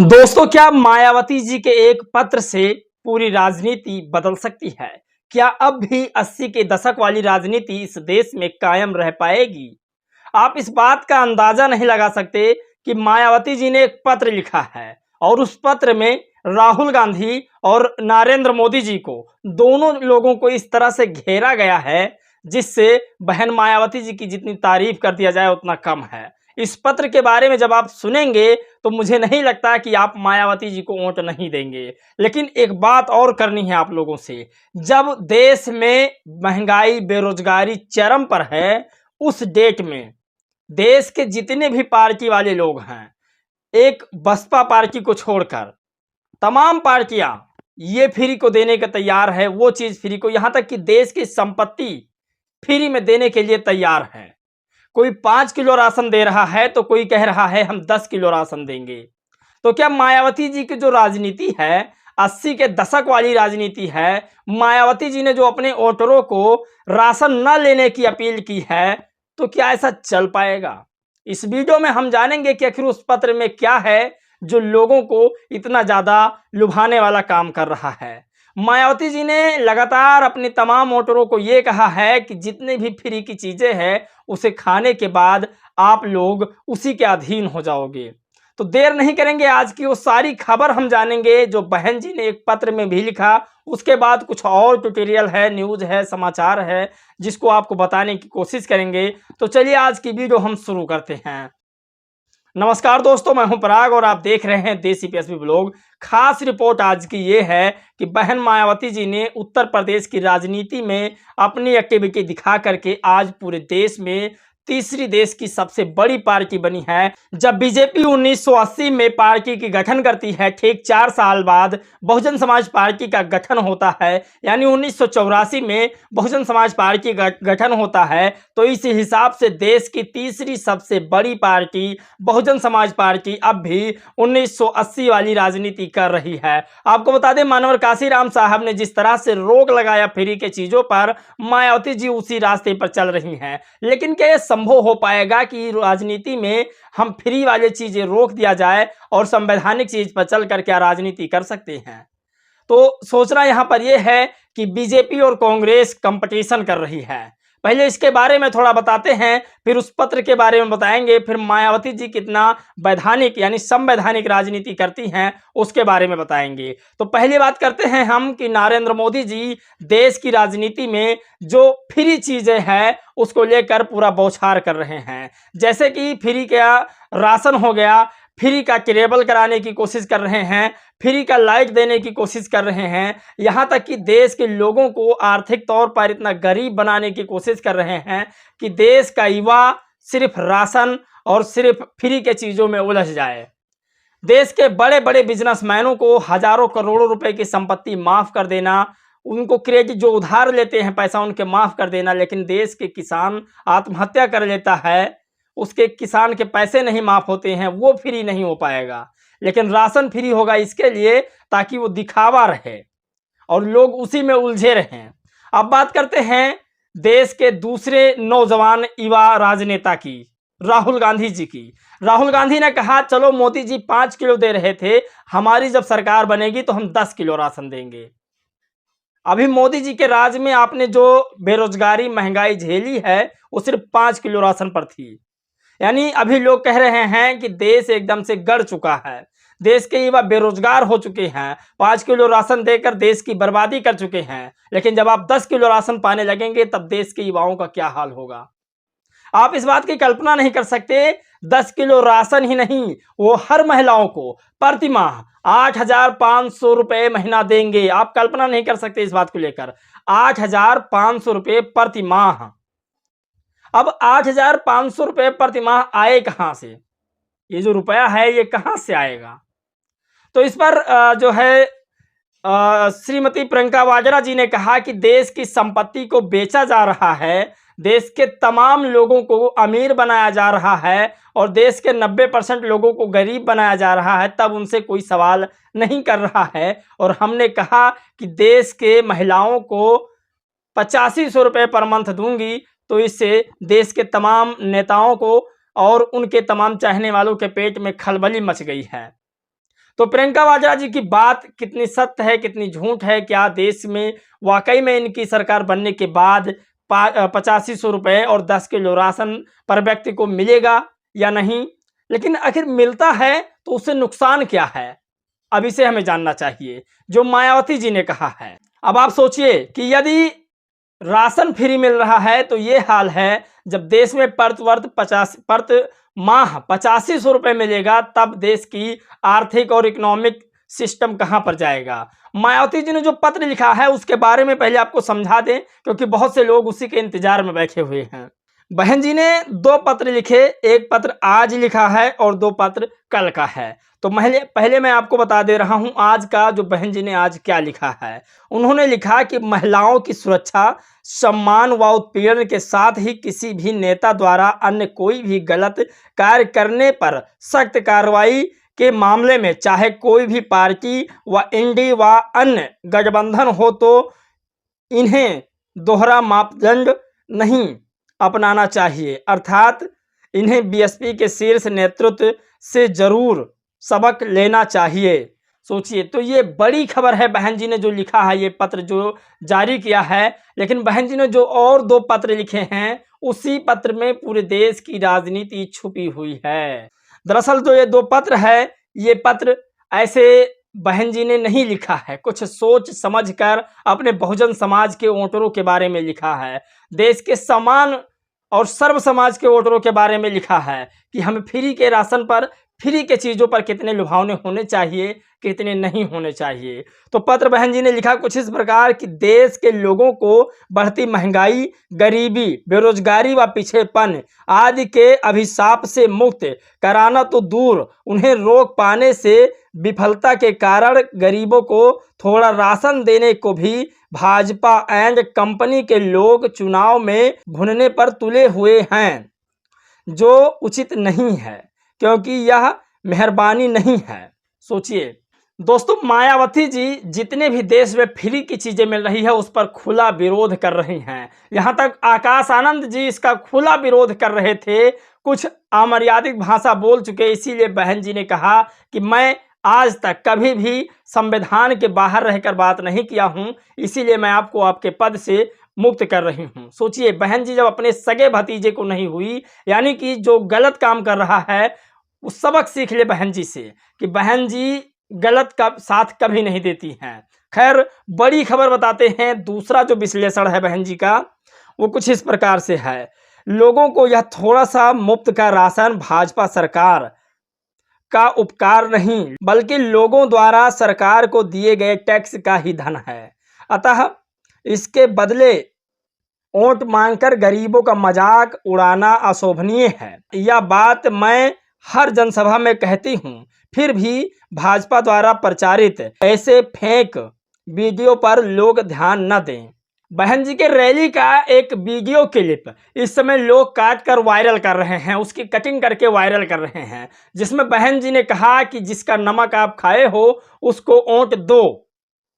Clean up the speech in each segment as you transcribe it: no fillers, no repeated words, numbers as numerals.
दोस्तों, क्या मायावती जी के एक पत्र से पूरी राजनीति बदल सकती है? क्या अब भी 80 के दशक वाली राजनीति इस देश में कायम रह पाएगी? आप इस बात का अंदाजा नहीं लगा सकते कि मायावती जी ने एक पत्र लिखा है और उस पत्र में राहुल गांधी और नरेंद्र मोदी जी को, दोनों लोगों को इस तरह से घेरा गया है जिससे बहन मायावती जी की जितनी तारीफ कर दिया जाए उतना कम है। इस पत्र के बारे में जब आप सुनेंगे तो मुझे नहीं लगता कि आप मायावती जी को वोट नहीं देंगे। लेकिन एक बात और करनी है आप लोगों से, जब देश में महंगाई, बेरोजगारी चरम पर है, उस डेट में देश के जितने भी पार्टी वाले लोग हैं, एक बसपा पार्टी को छोड़कर तमाम पार्टियां ये फ्री को देने के तैयार है, वो चीज फ्री को, यहां तक कि देश की संपत्ति फ्री में देने के लिए तैयार है। कोई 5 किलो राशन दे रहा है तो कोई कह रहा है हम 10 किलो राशन देंगे। तो क्या मायावती जी की जो राजनीति है, 80 के दशक वाली राजनीति है, मायावती जी ने जो अपने वोटरों को राशन न लेने की अपील की है, तो क्या ऐसा चल पाएगा? इस वीडियो में हम जानेंगे कि आखिर उस पत्र में क्या है जो लोगों को इतना ज्यादा लुभाने वाला काम कर रहा है। मायावती जी ने लगातार अपने तमाम वोटरों को ये कहा है कि जितने भी फ्री की चीजें हैं उसे खाने के बाद आप लोग उसी के अधीन हो जाओगे। तो देर नहीं करेंगे, आज की वो सारी खबर हम जानेंगे जो बहन जी ने एक पत्र में भी लिखा। उसके बाद कुछ और ट्यूटोरियल है, न्यूज है, समाचार है जिसको आपको बताने की कोशिश करेंगे। तो चलिए आज की वीडियो हम शुरू करते हैं। नमस्कार दोस्तों, मैं हूं पराग और आप देख रहे हैं देसी पीएसपी ब्लॉग। खास रिपोर्ट आज की ये है कि बहन मायावती जी ने उत्तर प्रदेश की राजनीति में अपनी एक्टिविटी दिखा करके आज पूरे देश में तीसरी देश की सबसे बड़ी पार्टी बनी है। जब बीजेपी 1980 में पार्टी की गठन करती है, ठीक 4 साल बाद बहुजन समाज पार्टी का गठन होता है, यानी 1984 में बहुजन समाज पार्टी का गठन होता है। तो इस हिसाब से देश की तीसरी सबसे बड़ी पार्टी बहुजन समाज पार्टी अब भी 1980 वाली राजनीति कर रही है। आपको बता दें, मानवर काशीराम साहब ने जिस तरह से रोक लगाया फ्री के चीजों पर, मायावती जी उसी रास्ते पर चल रही हैं। लेकिन क्या यह संभव हो पाएगा कि राजनीति में हम फ्री वाले चीजें रोक दिया जाए और संवैधानिक चीज पर चलकर क्या राजनीति कर सकते हैं? तो सोचना यहां पर यह है कि बीजेपी और कांग्रेस कंपटीशन कर रही है। पहले इसके बारे में थोड़ा बताते हैं, फिर उस पत्र के बारे में बताएंगे, फिर मायावती जी कितना वैधानिक यानी संवैधानिक राजनीति करती हैं उसके बारे में बताएंगे। तो पहली बात करते हैं हम कि नरेंद्र मोदी जी देश की राजनीति में जो फ्री चीजें हैं उसको लेकर पूरा बौछार कर रहे हैं। जैसे कि फ्री का राशन हो गया, फ्री का केबल कराने की कोशिश कर रहे हैं, फ्री का लाइट देने की कोशिश कर रहे हैं, यहाँ तक कि देश के लोगों को आर्थिक तौर पर इतना गरीब बनाने की कोशिश कर रहे हैं कि देश का युवा सिर्फ राशन और सिर्फ फ्री के चीज़ों में उलझ जाए। देश के बड़े बड़े बिजनेसमैनों को हजारों करोड़ों रुपए की संपत्ति माफ़ कर देना, उनको क्रेडिट जो उधार लेते हैं पैसा उनके माफ़ कर देना, लेकिन देश के किसान आत्महत्या कर लेता है, उसके किसान के पैसे नहीं माफ़ होते हैं, वो फ्री नहीं हो पाएगा। लेकिन राशन फ्री होगा इसके लिए ताकि वो दिखावा रहे और लोग उसी में उलझे रहें। अब बात करते हैं देश के दूसरे नौजवान युवा राजनेता की, राहुल गांधी जी की। राहुल गांधी ने कहा चलो मोदी जी 5 किलो दे रहे थे, हमारी जब सरकार बनेगी तो हम 10 किलो राशन देंगे। अभी मोदी जी के राज में आपने जो बेरोजगारी, महंगाई झेली है वो सिर्फ 5 किलो राशन पर थी। यानी अभी लोग कह रहे हैं कि देश एकदम से गड़ चुका है, देश के युवा बेरोजगार हो चुके हैं, 5 किलो राशन देकर देश की बर्बादी कर चुके हैं। लेकिन जब आप 10 किलो राशन पाने लगेंगे तब देश के युवाओं का क्या हाल होगा? आप इस बात की कल्पना नहीं कर सकते। 10 किलो राशन ही नहीं, वो हर महिलाओं को प्रति माह 8,500 रुपये महीना देंगे। आप कल्पना नहीं कर सकते इस बात को लेकर, 8,500 रुपये प्रति माह। अब 8,500 रुपये प्रति माह आए कहां से? ये जो रुपया है ये कहां से आएगा? तो इस पर जो है श्रीमती प्रियंका वाड्रा जी ने कहा कि देश की संपत्ति को बेचा जा रहा है, देश के तमाम लोगों को अमीर बनाया जा रहा है और देश के 90% लोगों को गरीब बनाया जा रहा है, तब उनसे कोई सवाल नहीं कर रहा है। और हमने कहा कि देश के महिलाओं को 8500 रुपये पर मंथ दूंगी, तो इससे देश के तमाम नेताओं को और उनके तमाम चाहने वालों के पेट में खलबली मच गई है। तो प्रियंका वाड्रा जी की बात कितनी सत्य है, कितनी झूठ है, क्या देश में वाकई में इनकी सरकार बनने के बाद 8500 रुपये और 10 किलो राशन पर व्यक्ति को मिलेगा या नहीं? लेकिन आखिर मिलता है तो उससे नुकसान क्या है, अब इसे हमें जानना चाहिए, जो मायावती जी ने कहा है। अब आप सोचिए कि यदि राशन फ्री मिल रहा है तो ये हाल है, जब देश में प्रति माह 8500 रुपये मिलेगा, तब देश की आर्थिक और इकोनॉमिक सिस्टम कहां पर जाएगा। मायावती जी ने जो पत्र लिखा है उसके बारे में पहले आपको समझा दें, क्योंकि बहुत से लोग उसी के इंतजार में बैठे हुए हैं। बहन जी ने 2 पत्र लिखे, एक पत्र आज लिखा है और 2 पत्र कल का है। तो पहले मैं आपको बता दे रहा हूं आज का, जो बहन जी ने आज क्या लिखा है। उन्होंने लिखा कि महिलाओं की सुरक्षा, सम्मान व उत्पीड़न के साथ ही किसी भी नेता द्वारा अन्य कोई भी गलत कार्य करने पर सख्त कार्रवाई के मामले में चाहे कोई भी पार्टी व इंडी व अन्य गठबंधन हो, तो इन्हें दोहरा मापदंड नहीं अपनाना चाहिए, अर्थात इन्हें बीएसपी के शीर्ष नेतृत्व से जरूर सबक लेना चाहिए। सोचिए, तो ये बड़ी खबर है, बहन जी ने जो लिखा है, ये पत्र जो जारी किया है। लेकिन बहन जी ने जो और 2 पत्र लिखे हैं, उसी पत्र में पूरे देश की राजनीति छुपी हुई है। दरअसल जो ये 2 पत्र है, ये पत्र ऐसे बहन जी ने नहीं लिखा है, कुछ सोच समझकर अपने बहुजन समाज के वोटरों के बारे में लिखा है, देश के समान और सर्व समाज के वोटरों के बारे में लिखा है कि हमें फ्री के राशन पर, फ्री के चीज़ों पर कितने लुभावने होने चाहिए, कितने नहीं होने चाहिए। तो पत्र बहन जी ने लिखा कुछ इस प्रकार कि देश के लोगों को बढ़ती महंगाई, गरीबी, बेरोजगारी व पिछड़ेपन आदि के अभिशाप से मुक्त कराना तो दूर, उन्हें रोक पाने से विफलता के कारण गरीबों को थोड़ा राशन देने को भी भाजपा एंड कंपनी के लोग चुनाव में भुनने पर तुले हुए हैं, जो उचित नहीं है, क्योंकि यह मेहरबानी नहीं है। सोचिए दोस्तों, मायावती जी जितने भी देश में फ्री की चीज़ें मिल रही है उस पर खुला विरोध कर रही हैं। यहाँ तक आकाश आनंद जी इसका खुला विरोध कर रहे थे, कुछ अमर्यादित भाषा बोल चुके। इसीलिए बहन जी ने कहा कि मैं आज तक कभी भी संविधान के बाहर रहकर बात नहीं किया हूँ, इसीलिए मैं आपको आपके पद से मुक्त कर रही हूँ। सोचिए, बहन जी जब अपने सगे भतीजे को नहीं हुई, यानी कि जो गलत काम कर रहा है, वो सबक सीख ले बहन जी से कि बहन जी गलत का साथ कभी नहीं देती हैं। खैर, बड़ी खबर बताते हैं। दूसरा जो विश्लेषण है बहन जी का, वो कुछ इस प्रकार से है। लोगों को यह थोड़ा सा मुफ्त का राशन भाजपा सरकार का उपकार नहीं, बल्कि लोगों द्वारा सरकार को दिए गए टैक्स का ही धन है। अतः इसके बदले वोट मांगकर गरीबों का मजाक उड़ाना अशोभनीय है। यह बात मैं हर जनसभा में कहती हूँ, फिर भी भाजपा द्वारा प्रचारित ऐसे फेक वीडियो पर लोग ध्यान न दें। बहन जी के रैली का एक वीडियो क्लिप इस समय लोग काट कर वायरल कर रहे हैं, उसकी कटिंग करके वायरल कर रहे हैं, जिसमें बहन जी ने कहा कि जिसका नमक आप खाए हो उसको वोट दो।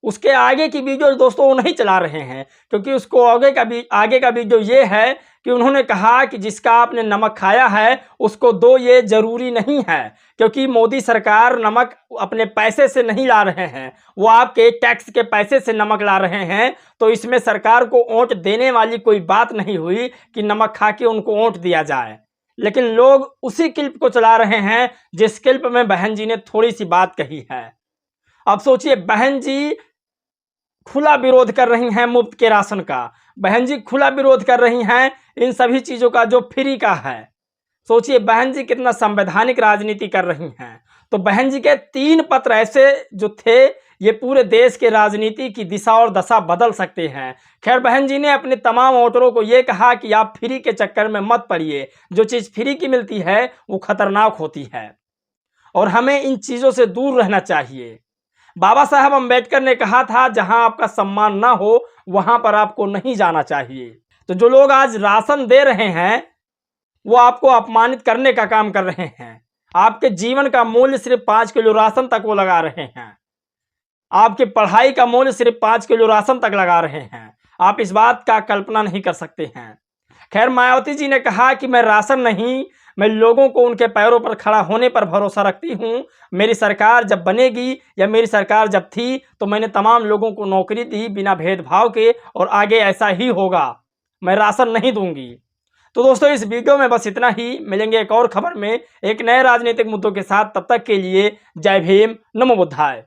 उसके आगे की वीडियो दोस्तों वो नहीं चला रहे हैं, क्योंकि उसको आगे का वीडियो ये है कि उन्होंने कहा कि जिसका आपने नमक खाया है उसको दो, ये जरूरी नहीं है, क्योंकि मोदी सरकार नमक अपने पैसे से नहीं ला रहे हैं, वो आपके टैक्स के पैसे से नमक ला रहे हैं। तो इसमें सरकार को वोट देने वाली कोई बात नहीं हुई कि नमक खा के उनको वोट दिया जाए। लेकिन लोग उसी क्लिप को चला रहे हैं जिस क्लिप में बहन जी ने थोड़ी सी बात कही है। अब सोचिए, बहन जी खुला विरोध कर रही हैं मुफ्त के राशन का, बहन जी खुला विरोध कर रही हैं इन सभी चीज़ों का जो फ्री का है। सोचिए बहन जी कितना संवैधानिक राजनीति कर रही हैं। तो बहन जी के 3 पत्र ऐसे जो थे, ये पूरे देश के राजनीति की दिशा और दशा बदल सकते हैं। खैर, बहन जी ने अपने तमाम वोटरों को ये कहा कि आप फ्री के चक्कर में मत पड़िए, जो चीज़ फ्री की मिलती है वो खतरनाक होती है और हमें इन चीज़ों से दूर रहना चाहिए। बाबा साहब अम्बेडकर ने कहा था, जहां आपका सम्मान ना हो वहां पर आपको नहीं जाना चाहिए। तो जो लोग आज राशन दे रहे हैं वो आपको अपमानित करने का काम कर रहे हैं। आपके जीवन का मूल्य सिर्फ 5 किलो राशन तक वो लगा रहे हैं, आपकी पढ़ाई का मूल्य सिर्फ 5 किलो राशन तक लगा रहे हैं। आप इस बात का कल्पना नहीं कर सकते हैं। खैर, मायावती जी ने कहा कि मैं राशन नहीं मैं लोगों को उनके पैरों पर खड़ा होने पर भरोसा रखती हूँ। मेरी सरकार जब बनेगी या मेरी सरकार जब थी तो मैंने तमाम लोगों को नौकरी दी बिना भेदभाव के, और आगे ऐसा ही होगा। मैं राशन नहीं दूंगी। तो दोस्तों इस वीडियो में बस इतना ही। मिलेंगे एक और खबर में एक नए राजनीतिक मुद्दों के साथ। तब तक के लिए जय भीम, नमो बुद्धाय।